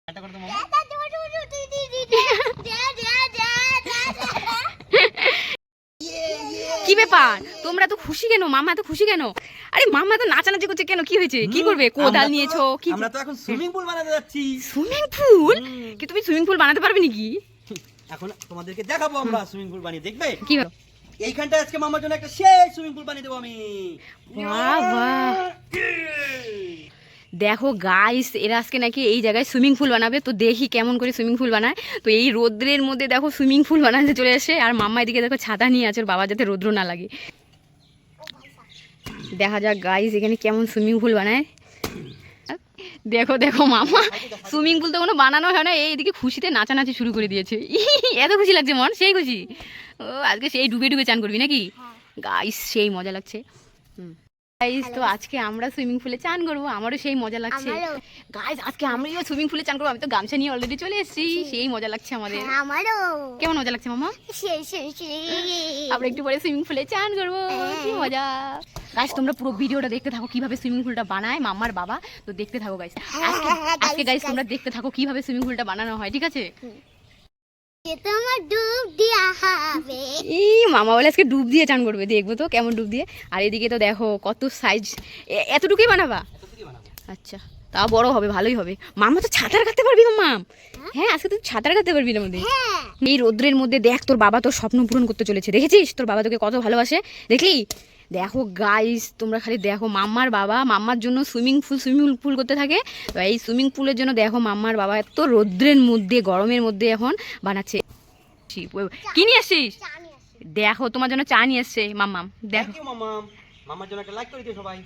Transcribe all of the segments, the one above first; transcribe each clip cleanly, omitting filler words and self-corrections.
কি ব্যাপার তোমরা তো খুশি কেন? মামা তো খুশি কেন? আরে মামা তো নাচানাচি করছে কেন? কি হয়েছে? কি করবে? কোদাল নিয়েছো? কি আমরা তো এখন সুইমিং পুল বানাতে যাচ্ছি। Swimming pool? কি তুমি সুইমিং পুল বানাতে পারবে নাকি? এখন তোমাদেরকে দেখাবো আমরা সুইমিং পুল বানিয়ে, দেখবে? কি এইখানটা আজকে মামার জন্য একটা সেই সুইমিং পুল বানিয়ে দেবো আমি। বাহ বাহ, দেখো গাইস, এরা আজকে নাকি এই জায়গায় সুইমিং পুল বানাবে। তো দেখি কেমন করে সুইমিং পুল বানায়। তো এই রোদ্রের মধ্যে দেখো সুইমিং পুল বানাতে চলে আসে। আর মাম্মা এদিকে দেখো ছাতা নিয়ে আছে ওর বাবা যাতে রোদ্র না লাগে। দেখা যাক গাইস এখানে কেমন সুইমিং পুল বানায়। দেখো দেখো মামা সুইমিং পুল তো কোনো বানানো হয় না, এইদিকে খুশিতে নাচানাচি শুরু করে দিয়েছে। এত খুশি লাগছে মন, সেই খুশি। ও আজকে সেই ডুবে ডুবে চান করবি নাকি? গাইস সেই মজা লাগছে। গাইস তো আজকে আমরা সুইমিং পুলে চান করবো, আমারও সেই মজা লাগছে। গাইস আজকে আমরাও সুইমিং পুলে চান করবো। আমি তো গামছা নিয়ে অলরেডি চলে এসেছি, সেই মজা লাগছে আমাদের। আমারও কেমন মজা লাগছে মামা? আমরা একটু পরে সুইমিং পুলে চান করবো, কি মজা। গাইস তোমরা পুরো ভিডিওটা দেখতে থাকো কিভাবে সুইমিং পুলটা বানায় মাম্মার বাবা। তো দেখতে থাকো গাইস। আজকে গাইস তোমরা দেখতে থাকো কিভাবে সুইমিং পুলটা বানানো হয়, ঠিক আছে? মামা বলে আজকে ডুব দিয়ে চান করবে, দেখবো তো কেমন ডুব দিয়ে। আর এদিকে তো দেখো কত সাইজ, এতটুকুই বানাবা? আচ্ছা তা বড় হবে, ভালোই হবে। মামা তো ছাতার কাটতে পারবি মামা? হ্যাঁ আজকে তুই ছাতার কাটতে পারবি না মধ্যে। এই রোদ্রের মধ্যে দেখ তোর বাবা তোর স্বপ্ন পূরণ করতে চলেছে, দেখেছিস? তোর বাবা তোকে কত ভালোবাসে, দেখলি? দেখো গাইস তোমরা খালি দেখো, মাম্মার বাবা মাম্মার জন্য সুইমিং পুল করতে থাকে। তো এই সুইমিং পুলের জন্য দেখো মাম্মার বাবা এত রোদ্রের মধ্যে গরমের মধ্যে এখন বানাচ্ছে। কি নিয়ে আসছিস? দেখো তোমার জন্য চা নিয়ে এসছে মাম্মা। দেখো মামার জন্য একটা লাইক করে দিও সবাই।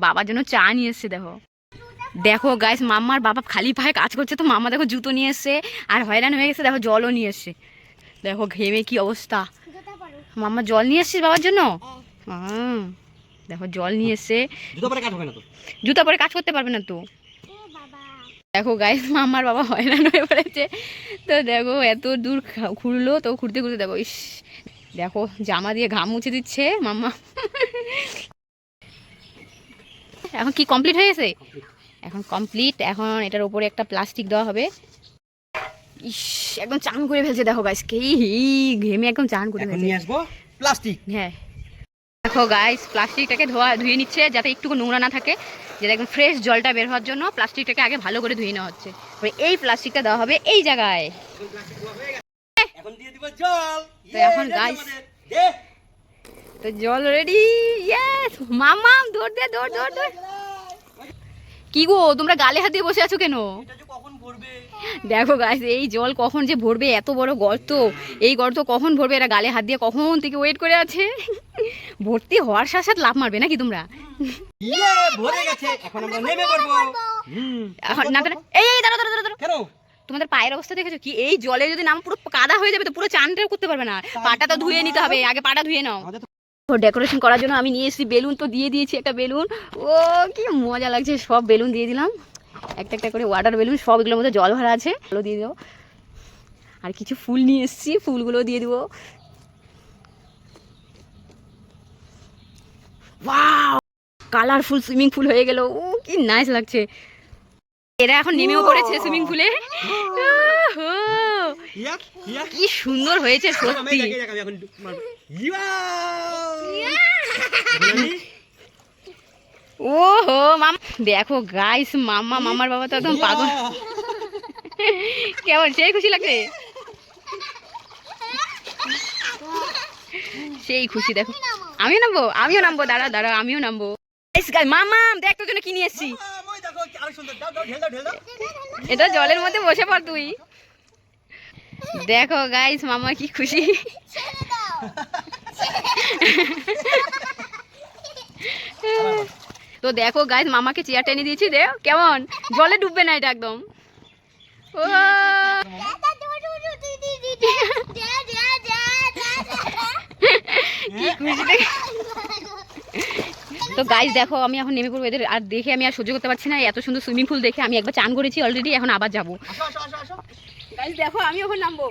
বাবার জন্য চা নিয়ে এসছে। দেখো দেখো গাইস মাম্মার বাবা খালি পায়ে কাজ করছে, তো মাম্মা দেখো জুতো নিয়ে এসছে আর হয়রান হয়ে গেছে। দেখো জলও নিয়ে এসছে, দেখো ঘেমে কি অবস্থা। মাম্মা জল নিয়ে এসছিস বাবার জন্য? দেখো জল নিয়ে এসছে। জুতা পরে কাজ করতে পারবে না তো। দেখো গাইস মাম্মার বাবা হয়রান হয়ে পড়েছে। তো দেখো এত দূর ঘুরলো, তো ঘুরতে ঘুরতে দেখো ইস, দেখো জামা দিয়ে ঘাম মুছে দিচ্ছে মাম্মা। এখন কি কমপ্লিট হয়ে গেছে? এখন কমপ্লিট। এখন এটার উপরে একটা প্লাস্টিক দেওয়া হবে। ইস একদম চান করে ফেলছে দেখো গাইস, কে ঘেমে একদম চান করে ফেলছে। নিয়ে আসবো প্লাস্টিক। হ্যাঁ দেখো গাইস প্লাস্টিকটাকে ধুয়ে নিচ্ছে যাতে একটুকু নোংরা না থাকে, যেটা একদম ফ্রেশ জলটা বের হওয়ার জন্য প্লাস্টিকটাকে আগে ভালো করে ধুয়ে নেওয়া হচ্ছে। এই প্লাস্টিকটা দেওয়া হবে এই জায়গায়। এখন দিয়ে দিব জল। তো এখন গাইস তো জল রেডি। ইয়েস মাম্মা দৌড় দে, দৌড় দৌড় দৌড়। কি গো তোমরা গালে হাত দিয়ে বসে আছো কেন? দেখো গাইস এই জল কখন যে ভরবে, এত বড় গর্ত, এই গর্ত কখন ভরবে, এরা গালে হাত দিয়ে কখন থেকে ওয়েট করে আছে। ভর্তি হওয়ার সাথে সাথে লাফ মারবে নাকি তোমরা? এখন না এই দাঁড়া দাঁড়া দাঁড়া কেন? তোমাদের পায়ের অবস্থা দেখেছো কি? এই জলে যদি নাম পুরো কাদা হয়ে যাবে, তো পুরো চানটাও করতে পারবে না। পাটা তো ধুয়ে নিতে হবে, আগে পাটা ধুয়ে নাও। ডেকোরেশন করার জন্য আমি নিয়ে এসেছি বেলুন, তো দিয়ে দিয়েছি একটা বেলুন। ও কি মজা লাগছে, সব বেলুন দিয়ে দিলাম একটা একটা করে, ওয়াটার বেলুন সব, এগুলোর মধ্যে জল ভরা আছে, এগুলো দিয়ে দেবো। আর কিছু ফুল নিয়ে এসেছি, ফুলগুলো দিয়ে দেবো। ওয়াও কালারফুল সুইমিং পুল হয়ে গেল, ও কি নাইস লাগছে। এরা এখন নেমেও পড়েছে সুইমিং পুলে। কি সুন্দর হয়েছে সত্যি। ওহো মামা দেখো গাইস মামার বাবা তো একদম পাগল। কেমন সেই খুশি লাগছে, সেই খুশি। দেখো আমিও নামবো দাঁড়া দাঁড়া আমিও নামবো। মামা দেখ তোর জন্য কি নিয়ে এসছি। এটা জলের মধ্যে বসে পড় তুই। দেখো গাইস মামা কি খুশি। তো দেখো গাইস মামাকে চেয়ার টেনে দিয়েছি, দেখ কেমন জলে ডুববে না এটা একদম। ও কি খুশি। তো গাইস দেখো আমি এখন নেমে পড়বো, এদের আর দেখে আমি আর সহ্য করতে পারছি না। এত সুন্দর সুইমিং পুল দেখে আমি একবার চান করেছি অলরেডি, এখন আবার যাবো। গাইস দেখো আমি ওখানে নামবো।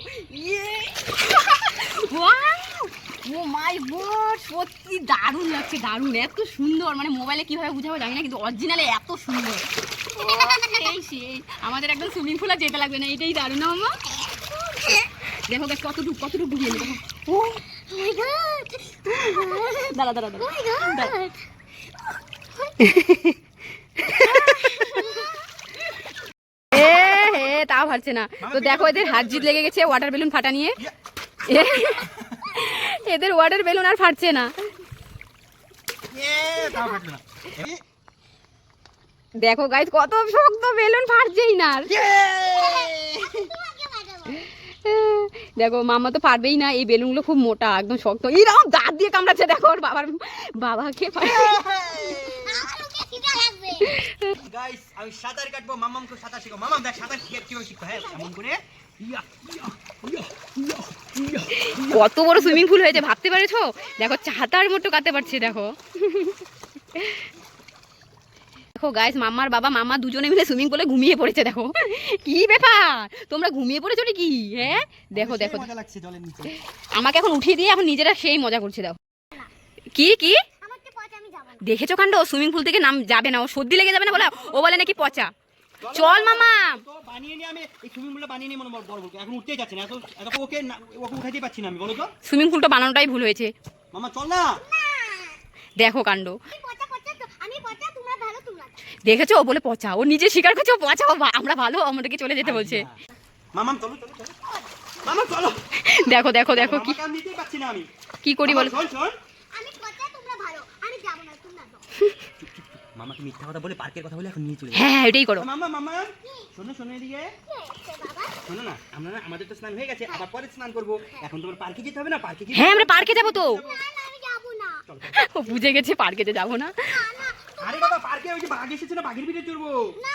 ও মাই গড, সত্যি দারুণ লাগছে, দারুণ, এত সুন্দর, মানে মোবাইলে কিভাবে বুঝাবো জানি না, কিন্তু অরিজিনালে এত সুন্দর। ও, সেই আমাদের একদম সুইমিং পুল আর যেতে লাগবে না, এটাই দারুণ না মামা? দেখো দেখ কতটুকু ডুবিয়ে দেখো। ও মাই গড, দাঁড়া দাঁড়া দাঁড়া, তাও পারছে না তো। দেখো এদের হাত জিত লেগে গেছে ওয়াটার বেলুন ফাটা নিয়ে। এদের ওয়াটার বেলুন আর ফাটছে না। দেখো গাইস কত শক্ত বেলুন, ফাটছেই না। দেখো মামা তো পারবেই না, এই বেলুনগুলো খুব মোটা, একদম শক্ত। এরকম দাঁত দিয়ে কামড়াচ্ছে, দেখো ওর বাবাকে। গাইস আমি সাঁতার কাটবো, মামামকে সাঁতার শেখাবো। মামাম দেখ সাঁতার কিভাবে শিখতে হয়, এমন করে। কত বড় সুইমিং পুল হয়েছে ভাবতে পারছো? দেখো ছাতার মতো কাটতে পারছে, দেখো। দেখো গাইস মাম্মার বাবা মাম্মা দুজনে মিলে সুইমিং পুলে ঘুমিয়ে পড়েছে। দেখো কি ব্যাপার, তোমরা ঘুমিয়ে পড়েছো নাকি? হ্যাঁ দেখো দেখো, মজা লাগছে জলের নিচে। আমাকে এখন উঠিয়ে দিয়ে এখন নিজেরা সেই মজা করছে। দেখো কি কি দেখেছো কাণ্ড, সুইমিং পুল থেকে নাম যাবে না, ও সর্দি লেগে যাবে না বলে, ও বলে নাকি পচা। চল মামা, তো বানিয়ে নিয়ে আমি এই সুইমিং পুলটা বানিয়ে নিয়ে মনে বড় বলকে এখন উঠতেই যাচ্ছে না, এত ওকে উঠাতেই পাচ্ছি না আমি, বলো তো। সুইমিং পুলটা বানানোটাই ভুল হয়েছে। মামা চল না। দেখো কাণ্ড, দেখেছো ও বলে পচা, ও নিজে স্বীকার করছে ও পচা, আমরা ভালো, আমাদেরকে চলে যেতে বলছে। মামাম চলো চলো চলো, মামা চলো। দেখো দেখো দেখো কি কাম নিতেই পাচ্ছি না আমি, কি করি বলো। শোন শোন, মামাকে মিথ্যা কথা বলে পার্কের কথা বলে এখন নিয়ে চলে। হ্যাঁ এটাই করো। মামা মামা শোনো শোনো এদিকে শোনো না, আমরা আমাদের তো স্নান হয়ে গেছে, আবার পরে স্নান করবো, এখন তোমার পার্কে যেতে হবে না? পার্কে যেতে। হ্যাঁ আমরা পার্কে যাবো তো। ও বুঝে গেছে পার্কে যাবো না। আরে বাবা পার্কে ওই যে বাঘ এসেছে না, বাঘের ভিতরে চড়বো। না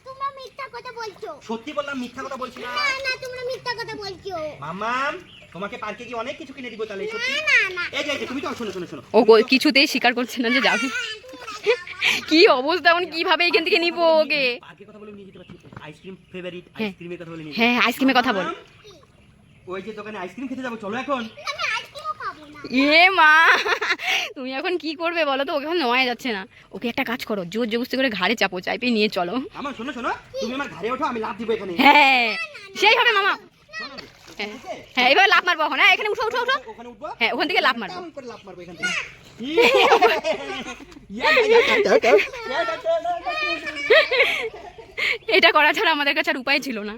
তোমরা মিথ্যা কথা বলছো। সত্যি বললাম, মিথ্যা কথা বলছি না। না না তোমরা মিথ্যা কথা বলছো। মামাম তোমাকে পার্কে গিয়ে অনেক কিছু কিনে দিব তাহলে। সত্যি? না না এই যে তুমি তো শোনো শোনো শোনো, ও কিছুতেই স্বীকার করছে না যে যাবে। কি অবস্থা, এখন কিভাবে এখান থেকে নিবো ওকে? পার্কের কথা বলে নিয়ে যেতে পারছি। আইসক্রিম ফেভারিট, আইসক্রিমের কথা বলে নিয়ে। হ্যাঁ আইসক্রিমের কথা বল। ওই যে দোকানে আইসক্রিম খেতে যাবো, চলো এখন। আমি আইসক্রিমও খাবো না। এ মা, তুমি এখন কি করবে বলো তো? ওকে এখন নেওয়া যাচ্ছে না। ওকে একটা কাজ করো, জোর জবরদস্তি করে ঘাড়ে চাপো, চাইপে নিয়ে চলো। আমার শোনো শোনো, তুমি আমার ঘাড়ে ওঠো, আমি লাফ দিব এখানে। হ্যাঁ সেই হবে মামা। শোনো, হ্যাঁ ঠিক আছে? হ্যাঁ এইভাবে লাফ মারবো এখন। হ্যাঁ এখানে উঠো উঠো উঠো। ওখানে উঠবো, হ্যাঁ ওখান থেকে লাফ মারবো। টাম করে লাফ মারবো এখান থেকে। এটা করা ছাড়া আমাদের কাছে আর উপায় ছিল না।